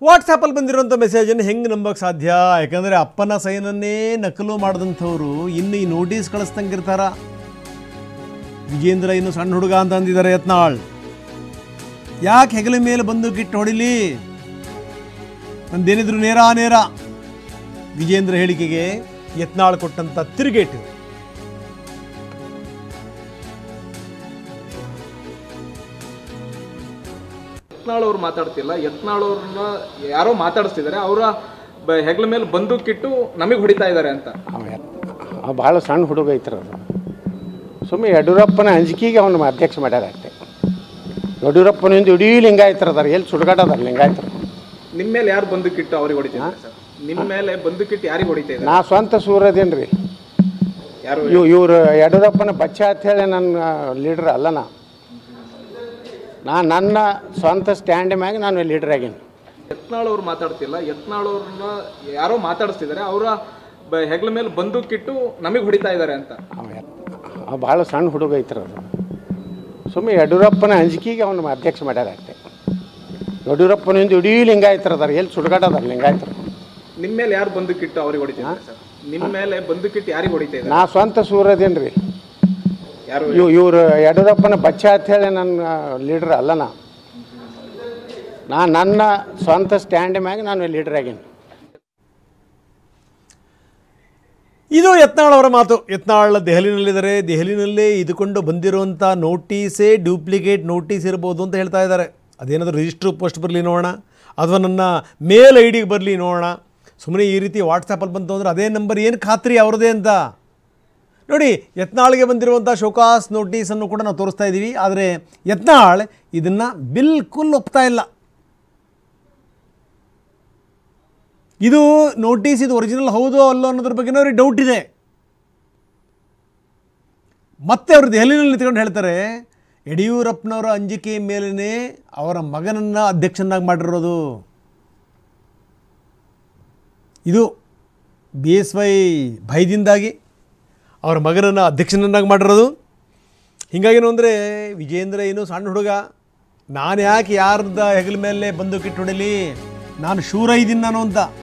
ವಾಟ್ಸಾಪಲ್ಲಿ ಬಂದಿರೋಂಥ ಮೆಸೇಜನ್ನು ಹೆಂಗೆ ನಂಬಕ್ಕೆ ಸಾಧ್ಯ? ಯಾಕಂದರೆ ಅಪ್ಪನ ಸೈನನ್ನೇ ನಕಲು ಮಾಡಿದಂಥವ್ರು ಇನ್ನು ಈ ನೋಟಿಸ್ ಕಳಿಸ್ದಂಗಿರ್ತಾರ. ವಿಜೇಂದ್ರ ಇನ್ನು ಸಣ್ಣ ಹುಡುಗ ಅಂತ ಅಂದಿದ್ದಾರೆ ಯತ್ನಾಳ್. ಯಾಕೆ ಹೆಗಲ ಮೇಲೆ ಬಂದೂಕಿಟ್ಟು ಹೊಡಿಲಿ? ನಂದೇನಿದ್ರು ನೇರ ವಿಜೇಂದ್ರ ಹೇಳಿಕೆಗೆ ಯತ್ನಾಳ್ ಕೊಟ್ಟಂಥ ತಿರುಗೇಟು. ಯತ್ನಾಳ್ ಅವ್ರು ಮಾತಾಡ್ತಿಲ್ಲ, ಯತ್ನಾಳ್ ಅವ್ರನ್ನ ಯಾರೋ ಮಾತಾಡಿಸ್ತಿದ್ದಾರೆ. ಅವರ ಹೆಗಲ ಮೇಲೆ ಬಂದೂಕಿಟ್ಟು ನಮಗೆ ಹೊಡಿತಾ ಇದ್ದಾರೆ ಅಂತ. ಭಾಳ ಸಣ್ಣ ಹುಡುಗ ಐತ್ರ ಅದು. ಸುಮ್ಮನೆ ಯಡಿಯೂರಪ್ಪನ ಅಂಜಿಕೆಗೆ ಅವನು ಅಧ್ಯಕ್ಷ ಮಾಡ್ಯಾರ ಅಷ್ಟೇ. ಯಡಿಯೂರಪ್ಪನಿಂದ ಇಡೀ ಲಿಂಗಾಯತರು ಅದಾರ, ಎಲ್ಲಿ ಸುಡುಗಾಟ ಅದಾರ ಲಿಂಗಾಯತರು. ನಿಮ್ಮ ಮೇಲೆ ಯಾರು ಬಂದೂಕಿಟ್ಟು ಅವ್ರಿಗೆ ಹೊಡಿತಾರೆ ಸರ್? ನಿಮ್ಮ ಮೇಲೆ ಬಂದೂಕಿಟ್ಟು ಯಾರಿಗೆ ಹೊಡಿತಾ ಇದ್ದಾರೆ? ನಾ ಸ್ವಂತ ಸೂರದೇನ್ರಿ. ಯಾರು ಇವರು ಯಡಿಯೂರಪ್ಪನ ಬಚ್ಚ ಅಂತೇಳಿ ನನ್ನ ಲೀಡ್ರ್ ಅಲ್ಲ. ನನ್ನ ಸ್ವಂತ ಸ್ಟ್ಯಾಂಡ್ ಮ್ಯಾಗ ನಾನು ಲೀಡರ್ ಆಗೀನಿ. ಯತ್ನಾಳ್ ಅವ್ರು ಮಾತಾಡ್ತಿಲ್ಲ, ಯತ್ನಾಳ್ ಅವ್ರನ್ನ ಯಾರೋ ಮಾತಾಡಿಸ್ತಿದ್ದಾರೆ. ಅವರ ಹೆಗಲ ಮೇಲೆ ಬಂದೂಕಿಟ್ಟು ನಮಗೆ ಹೊಡಿತಾ ಇದ್ದಾರೆ ಅಂತ. ಭಾಳ ಸಣ್ಣ ಹುಡುಗ ಐತ್ರ ಅದು. ಸುಮ್ಮನೆ ಯಡಿಯೂರಪ್ಪನ ಅಂಜಿಕೆಗೆ ಅವನು ಅಧ್ಯಕ್ಷ ಮಾಡ್ಯಾರ ಅಷ್ಟೇ. ಯಡಿಯೂರಪ್ಪನಿಂದ ಇಡೀ ಲಿಂಗಾಯತರು ಅದಾರ, ಎಲ್ಲಿ ಸುಡುಗಾಟ ಅದಾರ ಲಿಂಗಾಯತರು. ನಿಮ್ಮ ಮೇಲೆ ಯಾರು ಬಂದೂಕಿಟ್ಟು ಅವ್ರಿಗೆ ಹೊಡಿತಾರೆ ಸರ್? ನಿಮ್ಮ ಮೇಲೆ ಬಂದೂಕಿಟ್ಟು ಯಾರಿಗೆ ಹೊಡಿತಾ ಇದ್ದಾರೆ? ನಾ ಸ್ವಂತ ಸೂರದೇನ್ರಿ. ಯಾರು ಇವರು ಯಡಿಯೂರಪ್ಪನ ಬಚ್ಚ ಅಂತೇಳಿ ನನ್ನ ಲೀಡ್ರ್ ಅಲ್ಲ. ನನ್ನ ಸ್ವಂತ ಸ್ಟ್ಯಾಂಡ್ ಮ್ಯಾಗ ನಾನು ಲೀಡರ್ ಆಗೀನಿ. ಇದು ಯತ್ನಾಳ್ ಅವರ ಮಾತು. ಯತ್ನಾಳ್ ದೆಹಲಿನಲ್ಲಿದ್ದಾರೆ. ದೆಹಲಿನಲ್ಲೇ ಇದುಕೊಂಡು ಬಂದಿರುವಂಥ ನೋಟೀಸೇ ಡ್ಯೂಪ್ಲಿಕೇಟ್ ನೋಟೀಸ್ ಇರ್ಬೋದು ಅಂತ ಹೇಳ್ತಾ ಇದ್ದಾರೆ. ಅದೇನಾದರೂ ರಿಜಿಸ್ಟ್ರ್ ಪೋಸ್ಟ್ ಬರಲಿ ನೋಡೋಣ, ಅಥವಾ ನನ್ನ ಮೇಲ್ ಐ ಡಿಗೆ ಬರಲಿ ನೋಡೋಣ. ಸುಮ್ಮನೆ ಈ ರೀತಿ ವಾಟ್ಸಪ್ಪಲ್ಲಿ ಬಂತು ಅಂದರೆ ಅದೇ ನಂಬರ್ ಏನು ಖಾತ್ರಿ ಅವ್ರದ್ದೇ ಅಂತ. ನೋಡಿ, ಯತ್ನಾಳ್ಗೆ ಬಂದಿರುವಂಥ ಶೋಕಾಸ್ ನೋಟೀಸನ್ನು ಕೂಡ ನಾವು ತೋರಿಸ್ತಾ ಇದ್ದೀವಿ. ಆದರೆ ಯತ್ನಾಳ್ ಇದನ್ನು ಬಿಲ್ಕುಲ್ ಒಪ್ತಾ ಇಲ್ಲ. ಇದು ನೋಟೀಸ್ ಇದು ಒರಿಜಿನಲ್ ಹೌದೋ ಅಲ್ಲೋ ಅನ್ನೋದ್ರ ಬಗ್ಗೆ ಅವ್ರಿಗೆ ಡೌಟ್ ಇದೆ. ಮತ್ತೆ ಅವರು ದೆಹಲಿನಲ್ಲಿ ನಿಂತ್ಕೊಂಡು ಹೇಳ್ತಾರೆ, ಯಡಿಯೂರಪ್ಪನವರ ಅಂಜಿಕೆ ಮೇಲೇ ಅವರ ಮಗನನ್ನು ಅಧ್ಯಕ್ಷನಾಗಿ ಮಾಡಿರೋದು. ಇದು BSY ಭಯದಿಂದಾಗಿ ಅವರ ಮಗನನ್ನು ಅಧ್ಯಕ್ಷನನ್ನಾಗಿ ಮಾಡಿರೋದು. ಹೀಗಾಗೇನು ಅಂದರೆ ವಿಜೇಂದ್ರ ಏನು ಸಣ್ಣ ಹುಡುಗ, ನಾನು ಯಾಕೆ ಯಾರ್ದ ಹೆಗಲ ಮೇಲೆ ಬಂದೂಕಿಟ್ಟು ಹೊಡಿಲಿ, ನಾನು ಶೂರ ಇದ್ದೀನಿ ನಾನು ಅಂತ.